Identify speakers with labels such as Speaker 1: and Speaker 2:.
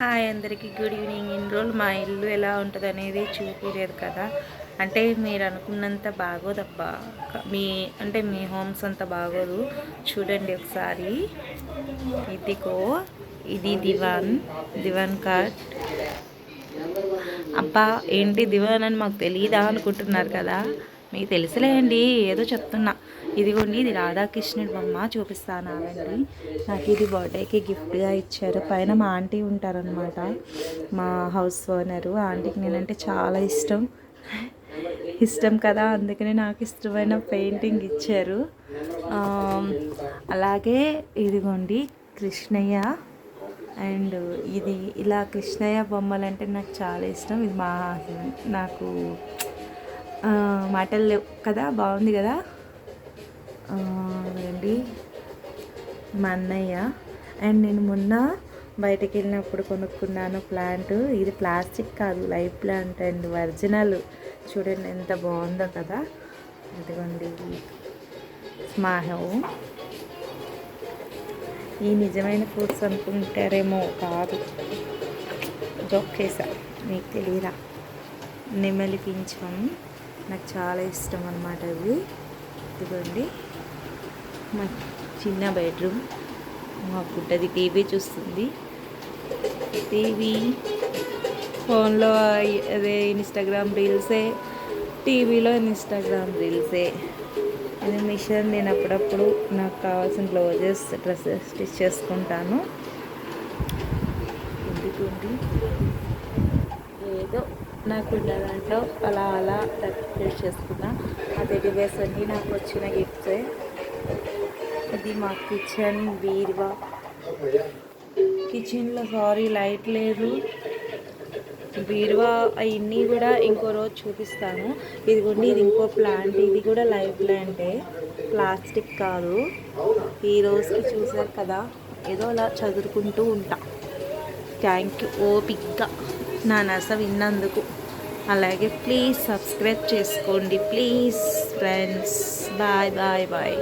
Speaker 1: Hi అందరికీ good evening. ఇన్ని రోజులు మా ఇల్లు ఎలా ఉంటుంది అనేది చూపించలేదు కదా. అంటే మీరు అనుకున్నంత బాగోదబ్బా. మీ హోమ్స్ అంత బాగోదు. చూడండి ఒకసారి. ఇదిగో ఇది దివాన్ కాట్. అబ్బా ఏంటి దివాన్ అని మాకు తెలియదా అనుకుంటున్నారు కదా. మీకు తెలుసులేండి, ఏదో చెప్తున్నా. ఇదిగోండి, ఇది రాధాకృష్ణుడి బొమ్మ. చూపిస్తాను ఆగండి. నాకు ఇది బర్త్డేకి గిఫ్ట్గా ఇచ్చారు. పైన మా ఆంటీ ఉంటారనమాట, మా హౌస్ ఓనరు. ఆంటీకి నేనంటే చాలా ఇష్టం కదా, అందుకని నాకు ఇష్టమైన పెయింటింగ్ ఇచ్చారు. అలాగే ఇదిగోండి కృష్ణయ్య. అండ్ ఇది ఇలా కృష్ణయ్య బొమ్మలు అంటే నాకు చాలా ఇష్టం. ఇది నాకు మాటలు లేవు కదా. బాగుంది కదా. అండి మా అన్నయ్య. అండ్ నేను మొన్న బయటకు వెళ్ళినప్పుడు కొనుక్కున్నాను ప్లాంట్. ఇది ప్లాస్టిక్ కాదు, లైవ్ ప్లాంట్ అండ్ ఒరిజినల్. చూడండి ఎంత బాగుందో కదా. ఇదిగోండి స్మాహో. ఈ నిజమైన ఫ్రూట్స్ అనుకుంటారేమో, కాదు, జోకేసా, మీకు తెలియదా. నెమలి పింఛం నాకు చాలా ఇష్టం అన్నమాట. ఇవి ఇదిగోండి మా చిన్న బెడ్రూమ్. మా గుడ్డది టీవీ చూస్తుంది. టీవీ ఫోన్లో అదే ఇన్స్టాగ్రామ్ రీల్సే, టీవీలో ఇన్స్టాగ్రామ్ రీల్సే. ఇది మిషన్. నేను అప్పుడప్పుడు నాకు కావాల్సిన బ్లౌజెస్, డ్రెస్సెస్ స్టిచ్ చేసుకుంటాను. ఎందుకండి ఏదో నాకున్న దాంట్లో అలా డెకరేట్ చేసుకున్నా. ఆ టెడ్డీబేర్స్ అన్నీ నాకు వచ్చిన గిఫ్ట్సే. ఇది మా కిచెన్ బీరువా. కిచెన్లో లైట్ లేదు. బీరువా అవన్నీ కూడా ఇంకో రోజు చూపిస్తాను. ఇదిగోండి, ఇది ఇంకో ప్లాంట్. ఇది కూడా లైవ్ ప్లాంటే, ప్లాస్టిక్ కాదు. ఈ రోజుకి చూసారు కదా, ఏదో అలా చదువుకుంటూ ఉంటా. థ్యాంక్ యూ ఓపిక్గా నా నస విన్నందుకు. అలాగే ప్లీజ్ సబ్స్క్రైబ్ చేసుకోండి please friends. Bye bye bye.